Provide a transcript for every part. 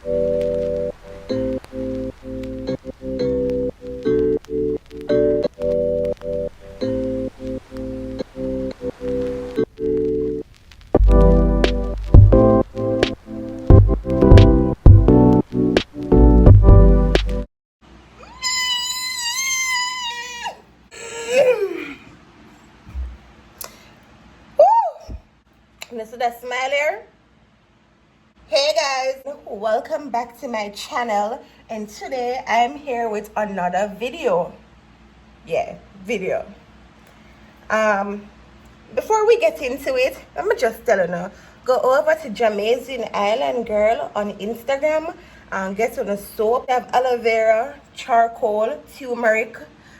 Listen to that smile here. Hey guys, welcome back to my channel, and today I'm here with another video. Video. Before we get into it, let me just tell you, go over to Jamaican Island Girl on Instagram and get on a soap. They have aloe vera, charcoal, turmeric.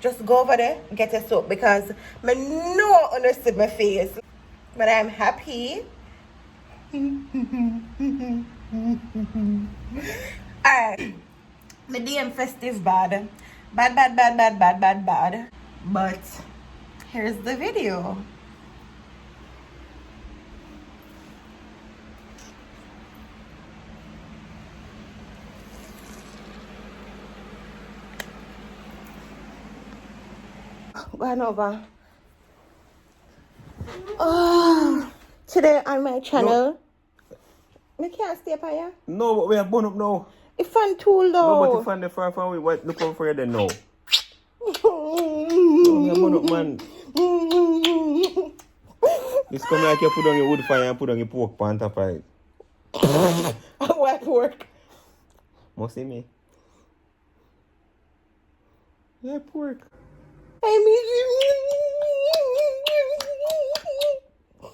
Just go over there, get a soap, because I know I understand my face, but I'm happy. Alright, my DM festive bad, but here's the video. Going over. Oh, today on my channel. We can't stay up here. No, but we are born up now. It's fun tool though. No, but if I'm far from we, what look over for you then now. No, we are born up, man. It's come like you put on your wood fire and put on your pork pan top of it. What pork? Must see me. Yeah, pork. I miss you.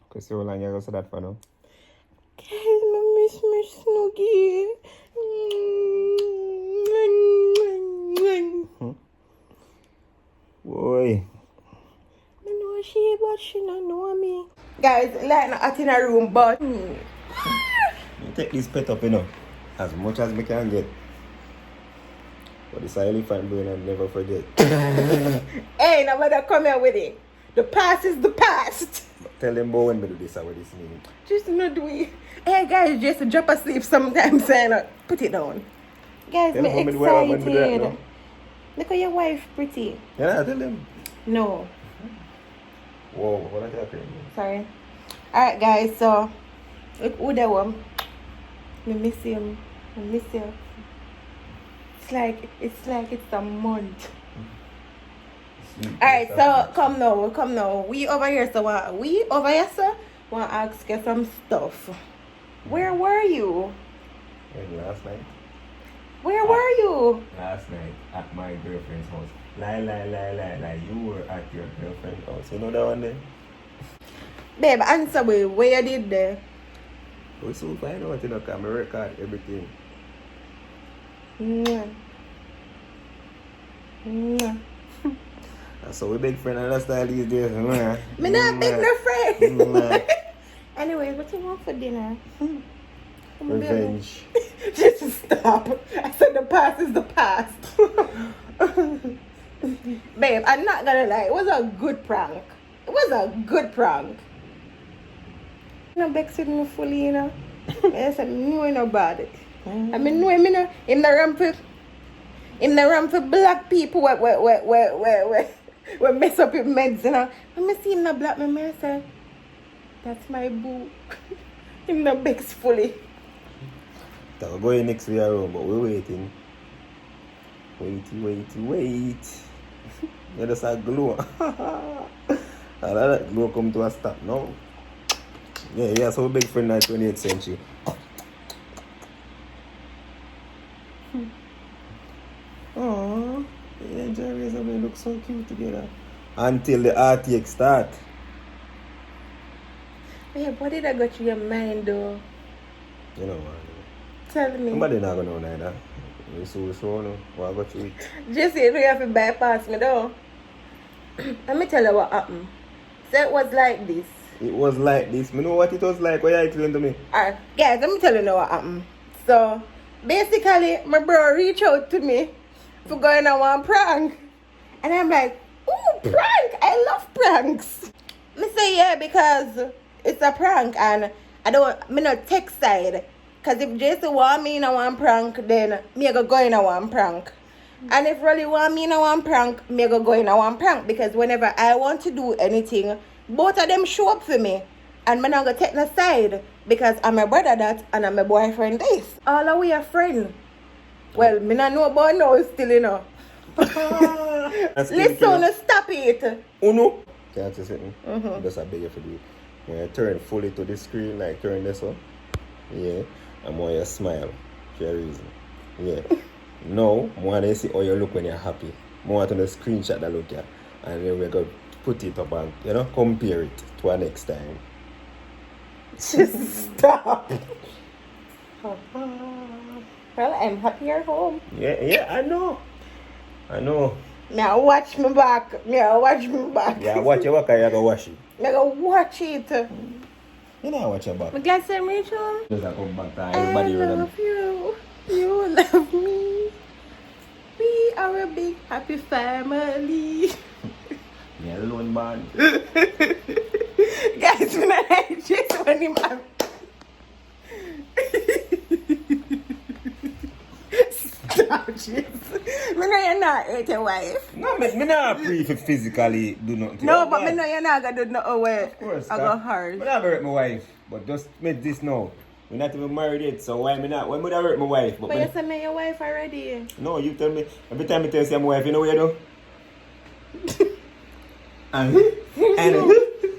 Because you're long, you're going to say that for now. Guys, I miss my Snoogie. Boy. I know she, but she don't know me. Guys, like not in a room, but You take this pet up, you know, as much as we can get. But it's an elephant brain and never forget. hey, nobody come here with it. The past is the past. But tell them about when we do this, what this means. Just not do it. Hey guys, just drop asleep sometimes and put it down. Guys, Tell I'm them when we do that, excited. no? Look at your wife, pretty. Yeah, tell them. No. Whoa, what are you talking? Sorry. Alright guys, so look who that one. I miss him. I miss you. It's like it's a month. Alright, so come now. We over here, so want to ask you some stuff. Where were you? Last night? Where were you? Last night at my girlfriend's house. Lie. You were at your girlfriend's house. You know that one there? Babe, answer me. Where you did there? We soon find out, you know, because I record everything. So we big friend and that's style these days. Me not big no friend. Anyways, what you want for dinner? Revenge. Just stop. I said the past is the past. Babe, I'm not gonna lie. It was a good prank. No vex with me fully, you know. I said, no about it. I mean, no, him the ramp for black people we mess up your meds, you know. When I see him the black man, I say, that's my boo. Him the vex fully. We're going next year around, but we're waiting. Wait. You just a glow. And that glow come to a stop now. Yeah, so big friend in the 28th century. Oh, yeah, Jerry's and we look so cute together. Until the RTX start. Babe, what did I got through your mind though? You know, man. Tell me. Somebody not gonna know neither. We so sure no. What I got you with? Just you have to bypass me though. Let me tell you what happened. So it was like this. It was like this. You know what it was like? What you explain to me? Alright, guys, let me tell you now what happened. So basically my bro reached out to me for going on one prank. And I'm like, ooh, prank! I love pranks. Me say yeah because it's a prank and me not tech side. Because if Jason want me in a one prank, then me go in a one prank. And if really want me in a one prank, me go in a one prank. Because whenever I want to do anything, both of them show up for me. And me not gonna take no side. Because I'm a brother that and I'm a boyfriend this. All of we are friends. Well, me not know about now still, you know. Listen, stop it. Uno. Can I say something? Just a beg you for do it. When you turn fully to the screen, like turn this one. Yeah. And when you smile for a reason. Yeah. Now, I want to see how you look when you're happy. I want to screenshot that look at. And then we're going to put it up and, compare it to our next time. Just stop. Well, I'm happier home. Yeah, I know. Now watch me back. Yeah, watch your back and you go wash it. I go watch it. You know watch your back. I'm glad to meet you. Just come back to everybody. I love you. You love me. We are a big happy family. Yeah, alone man. Guys, when I just want him out. Stop, Jesus. I know you're not hurt your wife. No, me not free for physically do nothing. No, but I know you're not going to do nothing with. Of course. I go hard. I never hurt my wife, but just make this now. We're not even married yet, so why would I hurt my wife? But you said me your wife already. No, you tell me. Every time I tell you I'm my wife, you know what you do? and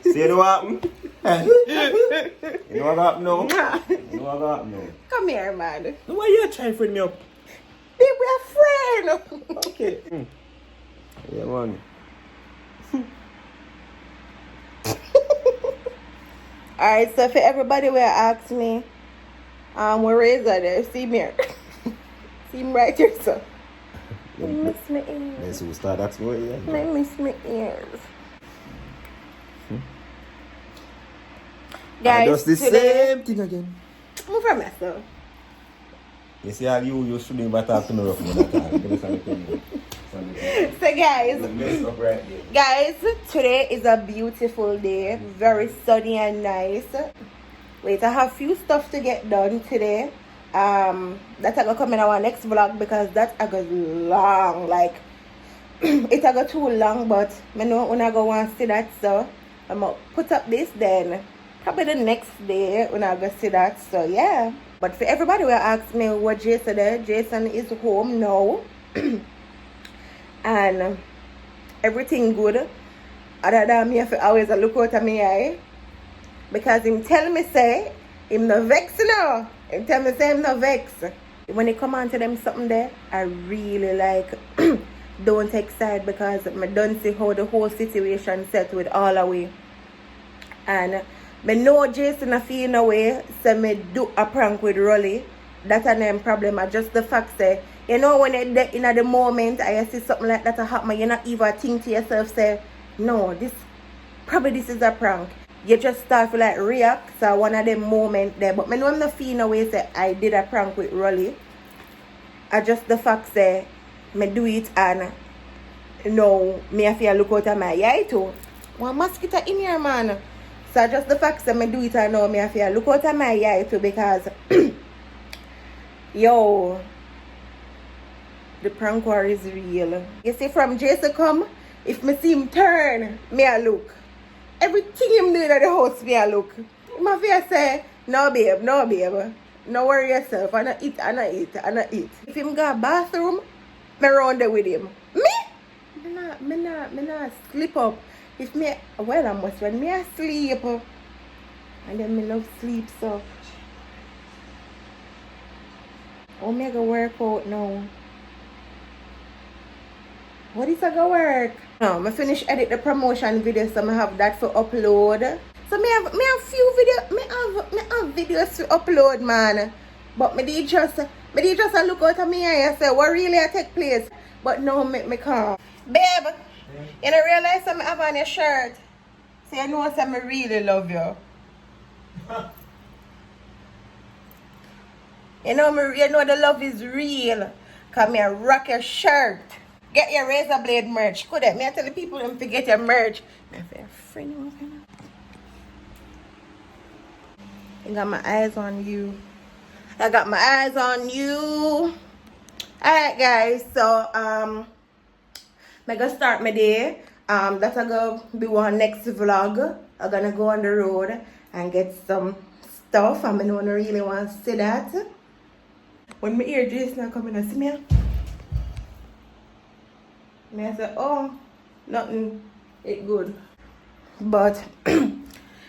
see you know what happened? You know what happened now? You know what happened now? Come here, man. No, why you trying to friend me up? Babe, we're friends. Okay. Yeah, man. Alright, so for everybody will ask me, where is that? See me here. See me right here, sir. I miss my ears. Let's start asking what you I miss my ears. Guys, the today, same thing again. move from myself. You see how you shouldn't even talk to me rough that So guys, today is a beautiful day. Very sunny and nice. Wait, I have few stuff to get done today. That's gonna come in our next vlog because that's a good long, like it's a go too long, but I know when I go want to see that, so I'm gonna put up this then. Probably the next day when I go see that, so yeah. But for everybody will ask me what Jason is. Jason is home now. And everything good. Other than me, I always look out at me eye. Because him tell me say, him no vex now. Him tell me say him no vex. When he come on to them something there, I really like don't take side because I don't see how the whole situation set with all away. And I know Jason a feel no way, so me do a prank with Rolly. That's a name problem. I just the fact say, you know, when you're in the moment, I see something like that happen, you not even think to yourself, say, no, this is a prank. You just start to like react. So one of them moment there. But I know I'm not feeling no way, say, I did a prank with Rolly. I just the fact say, me do it and, no, me have to look out at my eye too. One mosquito in here, man. So just the fact that I do it and now me have to look out at my eye too because yo, the prank war is real. You see from Jason come, if me see him turn, me I look. Everything him doing at the house, me I look. My face say, no babe, no worry yourself, I not eat. If him go to bathroom, me round there with him. Me not slip up. If me, well, I must when me asleep. And then me love sleep, so. Oh, me go work out now. What is I go work? No, I finish edit the promotion video, so I have that for upload. So me have few video, me have videos to upload, man. But me just look out at me and say what really I take place. But no, me can't. Babe. You don't realize I'm have on your shirt. So you know I really love you. You know the love is real. Come here, rock your shirt. Get your razor blade merch. Could I tell the people them to get your merch? I got my eyes on you. I got my eyes on you. Alright guys, so I'm gonna start my day. That's gonna be one next vlog. I'm gonna go on the road and get some stuff. I don't really want to see that. When my ear Jason coming and see me, I say, oh, nothing, it good. But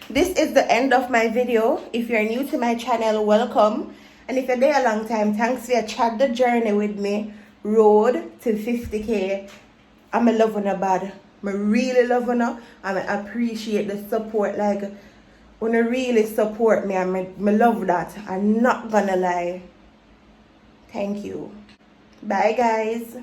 this is the end of my video. If you're new to my channel, welcome. And if you're there a long time, thanks for chat the journey with me. Road to 50k. I'm a loving her bad. I really loving her. And I appreciate the support. Like, when you really support me, I love that. I'm not gonna lie. Thank you. Bye guys.